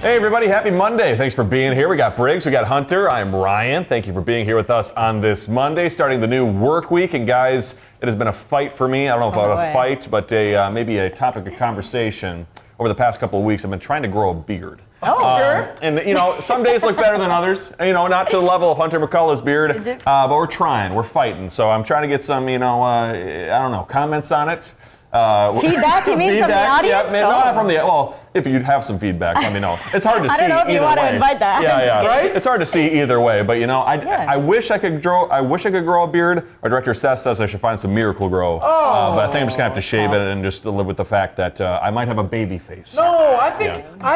Hey everybody, happy Monday. Thanks for being here. We got Briggs, we got Hunter. I'm Ryan. Thank you for being here with us on this Monday, starting the new work week. And guys, it has been a fight for me. I don't know if I would fight, but maybe a topic of conversation over the past couple of weeks. I've been trying to grow a beard. Oh, sure. And, you know, some days look better than others. You know, not to the level of Hunter McCullough's beard, but we're trying. We're fighting. So I'm trying to get some, I don't know, comments on it. Feedback, you mean, from the audience? Yeah, no, not from the, well, if you'd have some feedback, let me know. It's hard to see either way. I don't know if you want to invite that. Yeah. Right? It's hard to see either way, but I wish I could grow a beard. Our director Seth says I should find some Miracle Grow. But I think I'm just gonna have to shave it and just live with the fact that I might have a baby face. No, I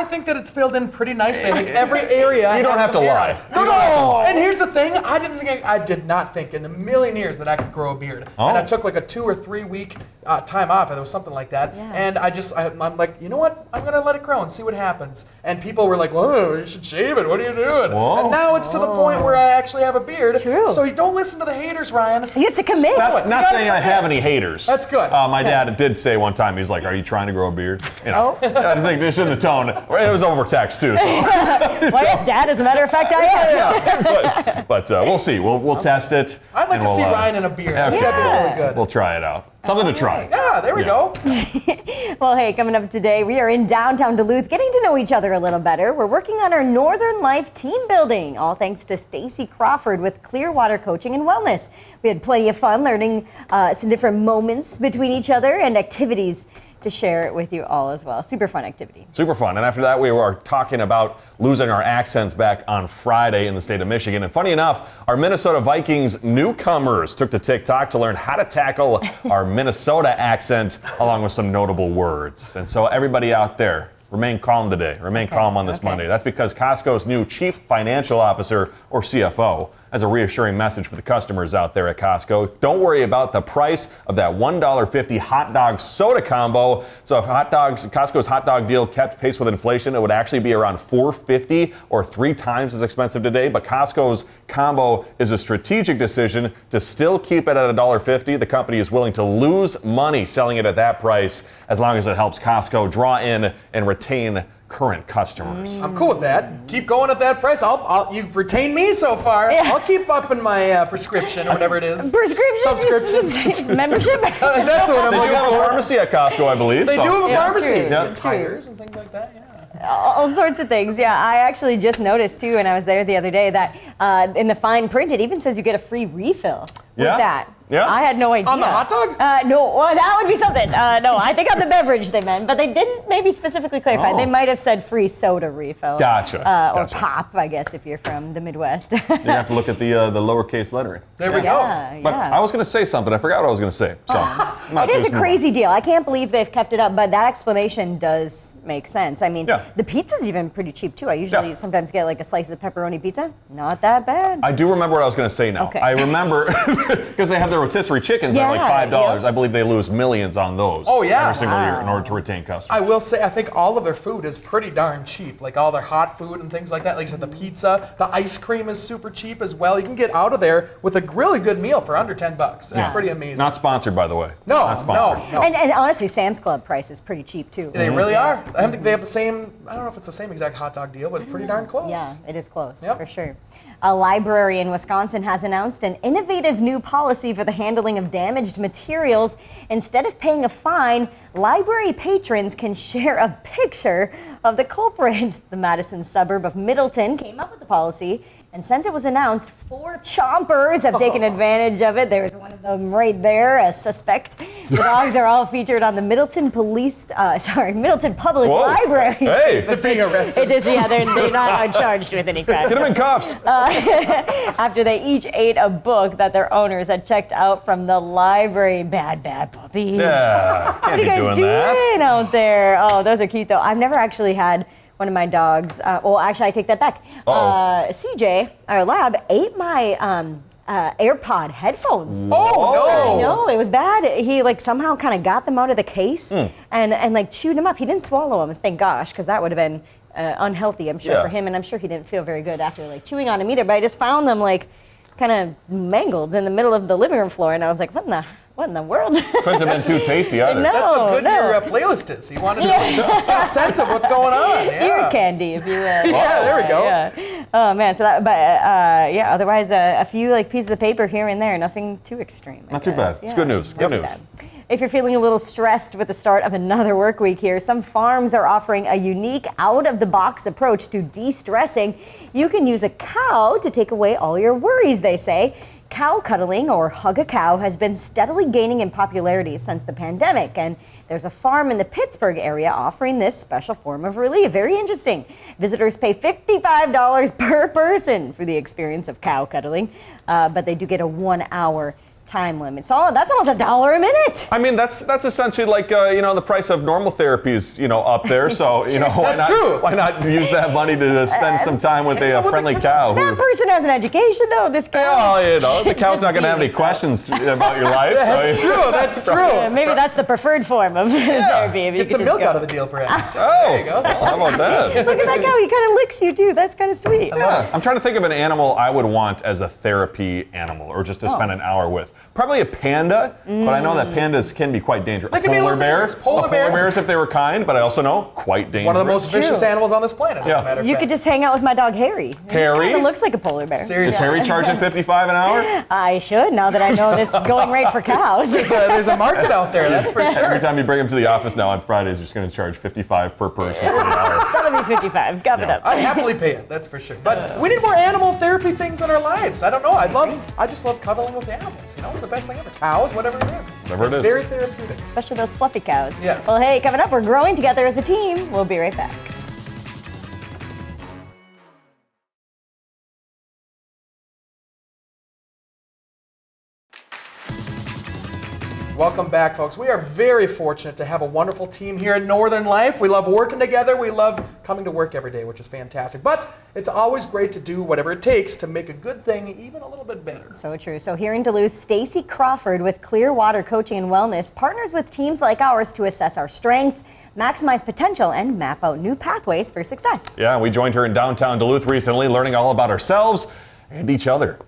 think that it's filled in pretty nicely. I think every area. You don't have to lie. No. And here's the thing: I did not think in a million years that I could grow a beard. Oh. And I took like a 2 or 3 week time off. It was something like that. Yeah. And I'm like, you know what? I'm gonna let it grow and see what happens. And people were like, "Whoa, you should shave it. What are you doing?" Whoa. And now it's to the point where I actually have a beard. True. So you don't listen to the haters, Ryan. You have to commit. Not saying I have any haters. That's good. My dad did say one time, he's like, "Are you trying to grow a beard?" I think it's in the tone. It was over text too. So. Well, yes, Dad, as a matter of fact, I am. Yeah. but we'll see. We'll test it. I'd like to see Ryan in a beard. Okay. That'd be really good. We'll try it out. Something to try. Yeah, there we go. Well, hey, coming up today, we are in downtown Duluth getting to know each other a little better. We're working on our Northern Life team building, all thanks to Stacy Crawford with Klear Water Coaching and Wellness. We had plenty of fun learning some different moments between each other and activities to share it with you all as well. Super fun activity. Super fun. And after that, we were talking about losing our accents back on Friday in the state of Michigan. And funny enough, our Minnesota Vikings newcomers took to Tik Tok to learn how to tackle our Minnesota accent along with some notable words. And so everybody out there, remain calm today. Remain calm on this Monday. That's because Costco's new Chief Financial Officer, or CFO, has a reassuring message for the customers out there at Costco. Don't worry about the price of that $1.50 hot dog soda combo. So if Costco's hot dog deal kept pace with inflation, it would actually be around $4.50 or 3 times as expensive today. But Costco's combo is a strategic decision to still keep it at $1.50. The company is willing to lose money selling it at that price as long as it helps Costco draw in and retain current customers. I'm cool with that. Keep going at that price. You've retained me so far. Yeah. I'll keep upping my prescription or whatever it is. Subscription? Membership? That's what I'm They do looking have a for. pharmacy at Costco, I believe. They do have a pharmacy. true. Yeah. And tires and things like that. Yeah. All sorts of things. Yeah, I actually just noticed too when I was there the other day that in the fine print it even says you get a free refill with that. Yeah. I had no idea. On the hot dog? No, well, that would be something. No, I think on the beverage they meant, but they didn't maybe specifically clarify. Oh. They might have said free soda refill. Gotcha. Or pop, I guess, if you're from the Midwest. You have to look at the lowercase lettering. There we go. But I was going to say something. I forgot what I was going to say. So It is a crazy deal. I can't believe they've kept it up, but that explanation does make sense. I mean, the pizza's even pretty cheap too. I usually sometimes get like a slice of pepperoni pizza. Not that bad. I do remember what I was going to say now. Okay. I remember because they have their rotisserie chickens at like $5. Yep. I believe they lose millions on those every single year in order to retain customers. I will say, I think all of their food is pretty darn cheap. Like all their hot food and things like that. Like you said, the pizza, the ice cream is super cheap as well. You can get out of there with a really good meal for under $10. It's pretty amazing. Not sponsored, by the way. No, Not sponsored. no. And honestly, Sam's Club price is pretty cheap too. They really are. I don't think they have the same, I don't know if it's the same exact hot dog deal, but it's pretty darn close. Yeah, it is close, Yep. for sure. A library in Wisconsin has announced an innovative new policy for the handling of damaged materials. Instead of paying a fine, library patrons can share a picture of the culprit. The Madison suburb of Middleton came up with the policy, and since it was announced, 4 chompers have taken advantage of it. There's one of them right there, a suspect. The dogs are all featured on the Middleton Middleton Public Library. Hey, They're being arrested. It is, yeah, they're not charged with any crime. get them in cuffs. After they each ate a book that their owners had checked out from the library. Bad puppies. Yeah, What can't are be you guys doing doing that. out there? Oh, those are cute though. I've never actually had one of my dogs. Well, actually, I take that back. CJ, our lab, ate my AirPod headphones. Oh, I know, it was bad. He like somehow kind of got them out of the case and like chewed them up. He didn't swallow them, thank gosh, because that would have been unhealthy, I'm sure, for him. And I'm sure he didn't feel very good after like chewing on them either. But I just found them like kind of mangled in the middle of the living room floor, and I was like, what in the What in the world? Couldn't have been too tasty either. No. That's how good no. your playlist is. He wanted to get a sense of what's going on. Yeah. Ear candy, if you will. Yeah, there we go. Yeah. Oh man, so that, but yeah. Otherwise, a few like pieces of paper here and there, nothing too extreme. Not too bad. It's good news. Good news. If you're feeling a little stressed with the start of another work week here, some farms are offering a unique out-of-the-box approach to de-stressing. You can use a cow to take away all your worries, they say. Cow cuddling, or hug a cow, has been steadily gaining in popularity since the pandemic, and there's a farm in the Pittsburgh area offering this special form of relief. Very interesting. Visitors pay $55 per person for the experience of cow cuddling, but they do get a 1-hour time limit. So that's almost $1 a minute. I mean, that's essentially like the price of normal therapies, up there. So why not use that money to spend some time with a friendly cow? That person has an education, though. This cow. Well, the cow's not going to have any questions about your life. That's true. That's true. Yeah, maybe that's the preferred form of therapy. Get some milk out of the deal, perhaps. Oh, there you go. Well, how about that? Look at that cow. He kind of licks you too. That's kind of sweet. Yeah, I'm trying to think of an animal I would want as a therapy animal, or just to spend an hour with. Probably a panda, but I know that pandas can be quite dangerous. They can be a Polar little bears, dangerous. Polar bears if they were kind, but I also know quite dangerous. One of the most vicious animals on this planet, as a matter of You fact. could just hang out with my dog Harry. Harry? He kind of looks like a polar bear. Seriously. Is Harry charging $55 an hour? I should, now that I know this going rate for cows. There's a market out there, that's for Every sure. time you bring him to the office now on Fridays, you're just going to charge $55 per person for the hour. That'll be 55. Coming up. I'd happily pay it, that's for sure. But we need more animal therapy things in our lives. I don't know. I just love cuddling with animals. It's the best thing ever. Cows, whatever it is. Whatever it is. Very therapeutic. Especially those fluffy cows. Yes. Well, hey, coming up, we're growing together as a team. We'll be right back. Welcome back, folks. We are very fortunate to have a wonderful team here at Northern Life. We love working together. We love coming to work every day, which is fantastic. But it's always great to do whatever it takes to make a good thing even a little bit better. So true. So here in Duluth, Stacy Crawford with Klear Water Coaching and Wellness partners with teams like ours to assess our strengths, maximize potential, and map out new pathways for success. Yeah, we joined her in downtown Duluth recently, learning all about ourselves and each other.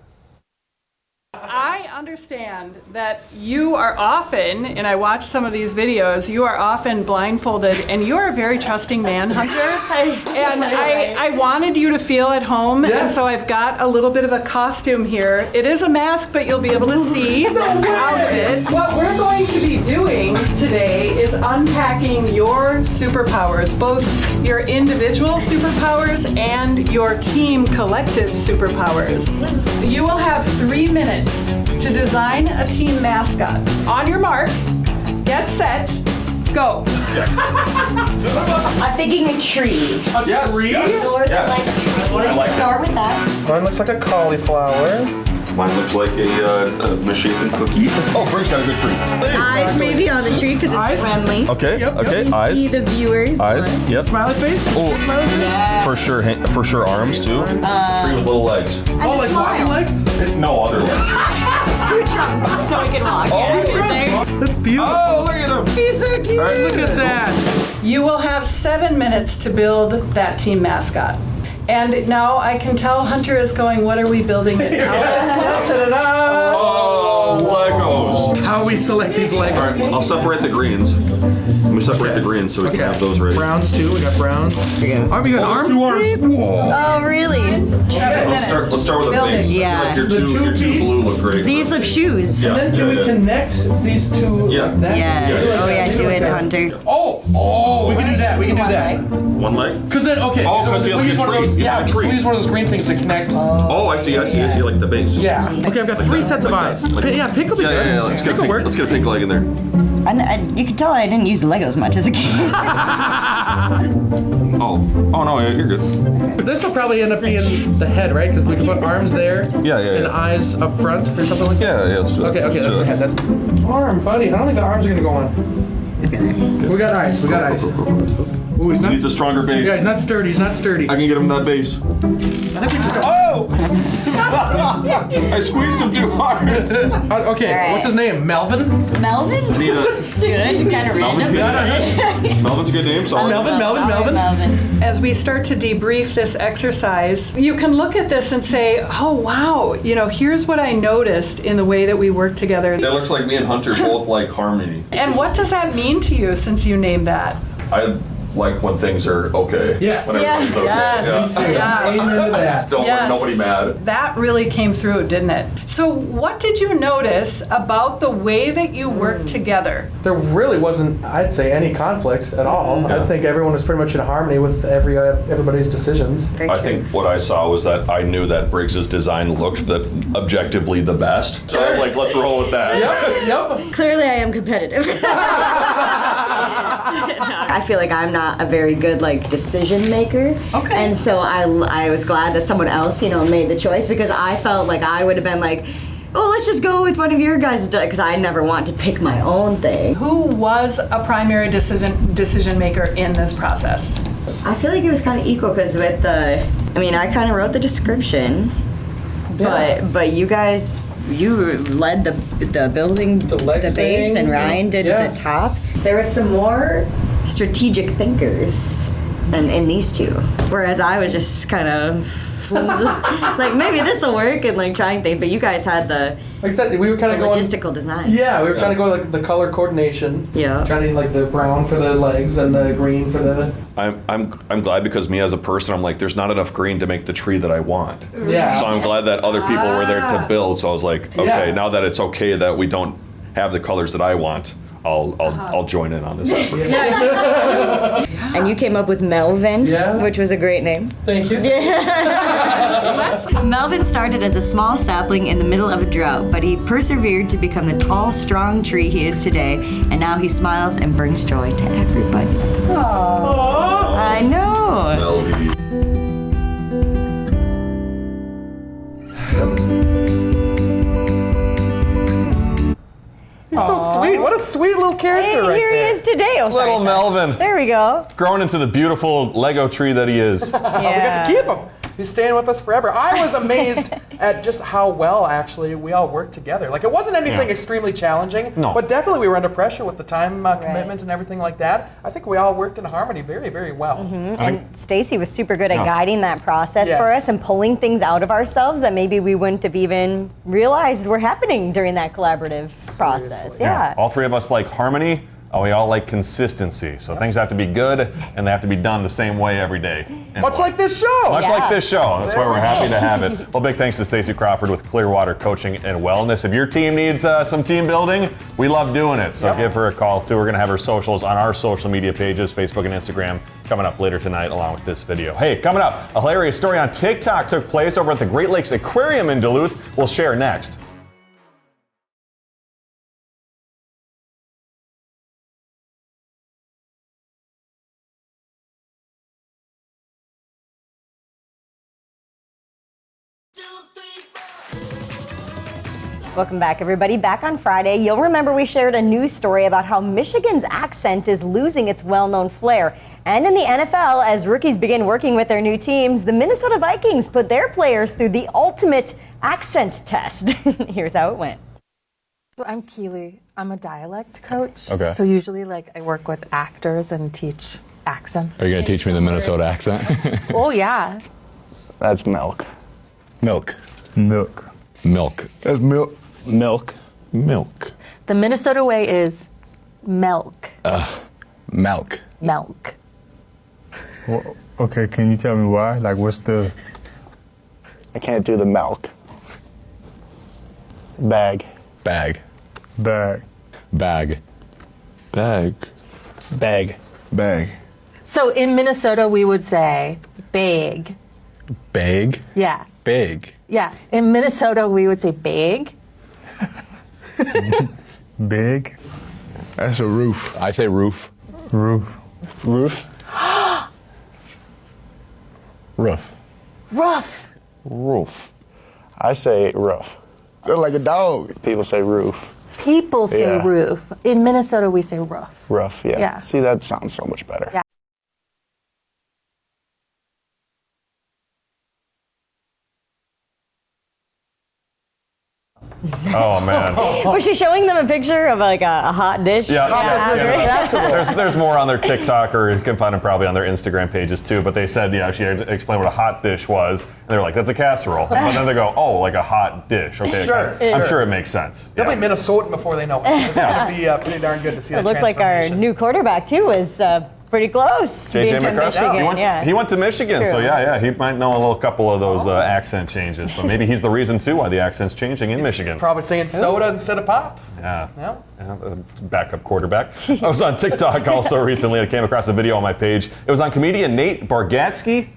I understand that you are often, and I watch some of these videos, you are often blindfolded, and you're a very trusting man, Hunter. And I wanted you to feel at home, and so I've got a little bit of a costume here. It is a mask, but you'll be able to see out of it. What we're going to be doing today is unpacking your superpowers, both your individual superpowers and your team collective superpowers. You will have 3 minutes to design a team mascot. On your mark, get set, go. I'm thinking a tree. Yes, tree? yes, yes. I like Start with that. Mine looks like a cauliflower. Mine looks like a misshapen cookie. Oh, Frank's got a good tree. Eyes maybe on the tree because it's friendly. Okay, okay, You eyes. see the viewers. Eyes, yep. Smiley face? Oh, Smiley face? For sure arms too. Tree with little legs. Oh, like walking legs? No other legs. 2 trunks so I can walk. That's beautiful. Oh, look at him. He's so cute. Look at that. You will have 7 minutes to build that team mascot. And now I can tell Hunter is going, what are we building it now? Ta-da-da. Oh, Legos. How we select these All right, Legos. I'll separate the greens. Let me separate the greens so we can have those ready. Browns too. We got browns. Are we got arms? 2 arms. Whoa. Oh, really? Let's start with the Building. base. Yeah. I feel like The your 2 two feet. blue look great. These look shoes. Yeah, And then can we connect these two Yeah. like that? Yeah. Oh, yeah, do it, Hunter. Oh, we can do that. We can do that. One leg. Because then, okay. Oh, 'cause you we'll have use a one of tree. those. You Yeah, said a tree. we'll use one of those green things to connect. Oh, I see, like the base. Yeah. Okay, I've got 3 sets of Like eyes. that. Like- Yeah, pink will be Yeah, good. yeah, yeah. Let's get a Pink will pink. work. Let's get a pink leg in there. You can tell I didn't use Legos much as a kid. Oh no, yeah, you're good. This will probably end up being the head, right? Because we can put arms there. Yeah. And eyes up front or something like that. Yeah, let's do that. Okay, that's the head. That's arm, buddy. I don't think the arms are gonna go on. We got eyes. We got eyes. Ooh, he's He not. needs a stronger base. Yeah, he's not sturdy. He's not sturdy. I can get him that base. I think we just go. Oh! I squeezed him too hard. Okay, All right. what's his name? Melvin? Melvin? Need a, Good, kind of Melvin's random. good. Melvin's a good name. Solid. Melvin. As we start to debrief this exercise, you can look at this and say, oh, wow, here's what I noticed in the way that we work together. That looks like me and Hunter both like harmony. And what does that mean to you since you named that? I like when things are okay. Yes. When everything's okay. Yes. Yeah. Yeah. Amen to that. Don't want nobody mad. That really came through, didn't it? So what did you notice about the way that you worked together? There really wasn't, I'd say, any conflict at all. I think everyone was pretty much in harmony with everybody's decisions. I think what I saw was that I knew that Briggs's design looked objectively the best. So I was like, let's roll with that. Yep. Clearly I am competitive. I feel like I'm not a very good decision maker. Okay. And so I was glad that someone else, made the choice, because I felt like I would have been like, oh, let's just go with one of your guys, because I never want to pick my own thing. Who was a primary decision maker in this process? I feel like it was kind of equal, because I kind of wrote the description, but you guys, you led the building, The leg the base, thing, and Ryan did yeah. the top. There were some more strategic thinkers in these two, whereas I was just kind of like, maybe this will work, and trying things, but you guys had the Like I said, we were kind of going. logistical design. Yeah, we were trying to go the color coordination. Yeah. Trying to the brown for the legs and the green for the. I'm glad, because me as a person, I'm like, there's not enough green to make the tree that I want. Yeah. So I'm glad that other people were there to build. So I was like, okay, Yeah. now that it's okay that we don't have the colors that I want, I'll join in on this effort. And you came up with Melvin, Yeah. which was a great name. Thank you. Melvin started as a small sapling in the middle of a drought, but he persevered to become the tall, strong tree he is today, and now he smiles and brings joy to everybody. Aww. I know. Melvin. He's so sweet. What a sweet little character Hey, right here there. he is today. Oh, sorry, Little sorry. Melvin, There we go. growing into the beautiful Lego tree that he is. We got to keep him. He's staying with us forever. I was amazed at just how well, actually, we all worked together. It wasn't anything extremely challenging, No. but definitely we were under pressure with the time commitment and everything like that. I think we all worked in harmony very, very well. And Stacy was super good at Yeah. guiding that process for Yes. us and pulling things out of ourselves that maybe we wouldn't have even realized were happening during that collaborative process. Seriously. Yeah. All three of us like harmony. We all like consistency. So things have to be good, and they have to be done the same way every day. Much like this show. Much like this show. That's why we're happy to have it. Well, big thanks to Stacy Crawford with Klear Water Coaching and Wellness. If your team needs some team building, we love doing it. So give her a call, too. We're going to have her socials on our social media pages, Facebook and Instagram, coming up later tonight along with this video. Hey, coming up, a hilarious story on TikTok took place over at the Great Lakes Aquarium in Duluth. We'll share next. Welcome back, everybody. Back on Friday, you'll remember we shared a news story about how Michigan's accent is losing its well-known flair. And in the NFL, as rookies begin working with their new teams, the Minnesota Vikings put their players through the ultimate accent test. Here's how it went. So I'm Keely. I'm a dialect coach. Okay. So usually, I work with actors and teach accents. Are you going to teach me the Minnesota accent? Oh, yeah. That's milk. Milk. Milk. Milk. That's milk. Milk. Milk. The Minnesota way is milk. Milk. Milk. Well, okay, can you tell me why? What's the... I can't do the milk. Bag. Bag. bag? Bag. Bag. Bag. Bag. So in Minnesota, we would say big. Bag. Yeah. Big. Yeah. In Minnesota, we would say big. Big? That's a roof. I say roof. Roof. Roof. Roof. Rough. Roof. I say roof. They're like a dog. People say roof. People say Yeah. roof. In Minnesota, we say roof. Rough, yeah. Yeah. See, that sounds so much better. Yeah. Oh, man. Was she showing them a picture of like a hot dish? There's more on their TikTok, or you can find them probably on their Instagram pages too. But they said, she had to explain what a hot dish was, and they were like, "That's a casserole." But then they go, "Oh, like a hot dish." Okay, Sure. I'm sure it makes sense. They'll be Minnesotan before they know it. It's going to be pretty darn good to see that It looked like our new quarterback too was pretty close. JJ being from Michigan, he went to Michigan, True. so he might know a couple of those accent changes. But maybe he's the reason too why the accent's changing in Michigan. Probably saying soda instead of pop. Yeah. Backup quarterback. I was on TikTok also recently. I came across a video on my page. It was on comedian Nate Bargatze.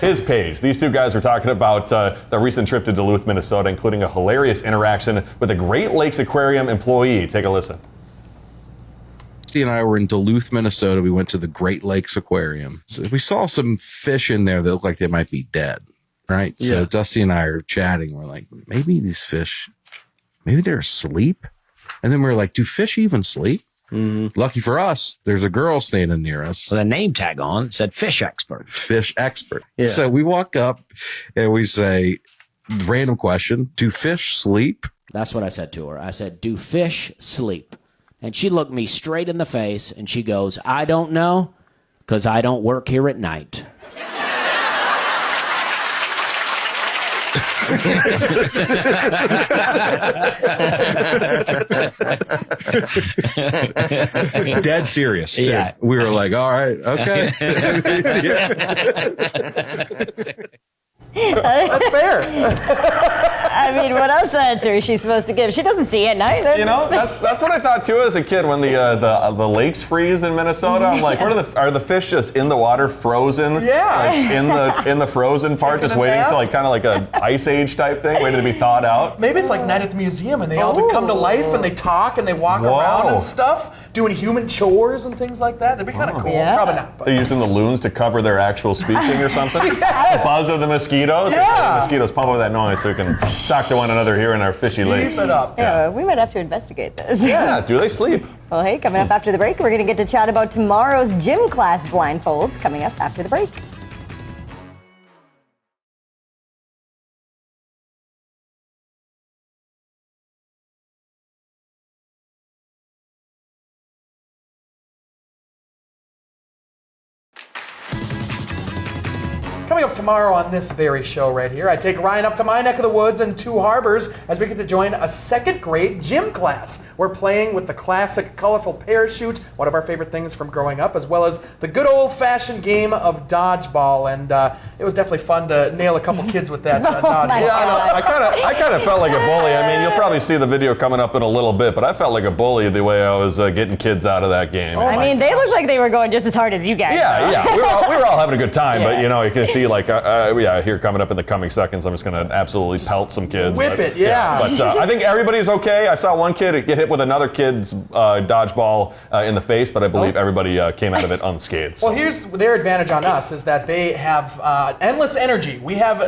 His page. These two guys were talking about their recent trip to Duluth, Minnesota, including a hilarious interaction with a Great Lakes Aquarium employee. Take a listen. Dusty and I were in Duluth, Minnesota. We went to the Great Lakes Aquarium. So we saw some fish in there that looked like they might be dead, right? Yeah. So Dusty and I are chatting. We're like, maybe these fish, maybe they're asleep. And then we're like, do fish even sleep? Mm-hmm. Lucky for us, there's a girl standing near us. With a name tag on, it said fish expert. Fish expert. Yeah. So we walk up and we say, random question, do fish sleep? That's what I said to her. I said, do fish sleep? And she looked me straight in the face and she goes, I don't know, because I don't work here at night. Dead serious. Too. Yeah. We were like, all right, okay. That's fair. I mean, what else answer is she supposed to give? She doesn't see at night. That's what I thought too as a kid when the lakes freeze in Minnesota. I'm like, are the fish just in the water frozen? Yeah. Like in the frozen part, just waiting to kind of like a ice age type thing, waiting to be thawed out. Maybe it's like Night at the Museum and they all come to life and they talk and they walk around and stuff, doing human chores and things like that. That'd be kind of cool. Yeah. Probably not. But. They're using the loons to cover their actual speaking or something. Yes. The buzz of the mosquitoes. Yeah. The mosquitoes pump up that noise so we can talk to one another here in our fishy lakes. Keep it up. Yeah, we might have to investigate this. Yeah, do they sleep? Well, hey, coming up after the break, we're going to get to chat about tomorrow's gym class blindfolds coming up after the break. Coming up tomorrow on this very show right here, I take Ryan up to my neck of the woods in Two Harbors as we get to join a second grade gym class. We're playing with the classic colorful parachute, one of our favorite things from growing up, as well as the good old-fashioned game of dodgeball. And it was definitely fun to nail a couple kids with that dodgeball. I kind of felt like a bully. I mean, you'll probably see the video coming up in a little bit, but I felt like a bully the way I was getting kids out of that game. They looked like they were going just as hard as you guys. Yeah. We were all having a good time, but you can see here coming up in the coming seconds, I'm just going to absolutely pelt some kids. Whip it, yeah. But I think everybody's okay. I saw one kid get hit with another kid's dodgeball in the face, but I believe everybody came out of it unscathed. Well, here's their advantage on us is that they have endless energy. We have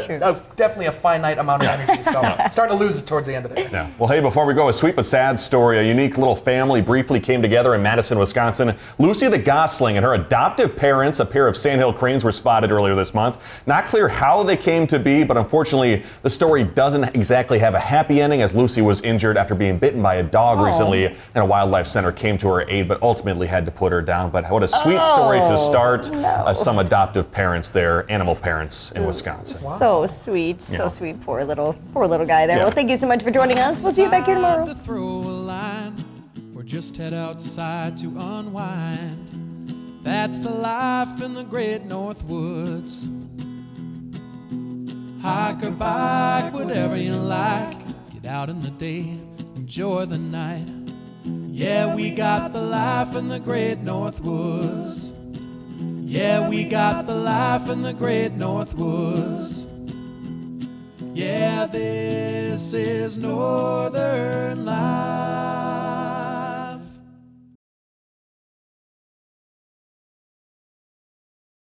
definitely a finite amount of energy, so starting to lose it towards the end of the day. Yeah. Well, hey, before we go, a sweet but sad story. A unique little family briefly came together in Madison, Wisconsin. Lucy the Gosling and her adoptive parents, a pair of sandhill cranes, were spotted earlier this month. Not clear how they came to be, but unfortunately, the story doesn't exactly have a happy ending, as Lucy was injured after being bitten by a dog recently, and a wildlife center came to her aid, but ultimately had to put her down. But what a sweet story to start. Some adoptive parents there, animal parents in Wisconsin. Wow. So sweet, so sweet. Poor little guy there. Well, thank you so much for joining us. We'll see you back here tomorrow. Or just head outside to unwind. That's the life in the great North Woods. Hike or bike, whatever you like. Get out in the day, enjoy the night. Yeah, we got the life in the great North Woods. Yeah, we got the life in the great North Woods. Yeah, this is Northern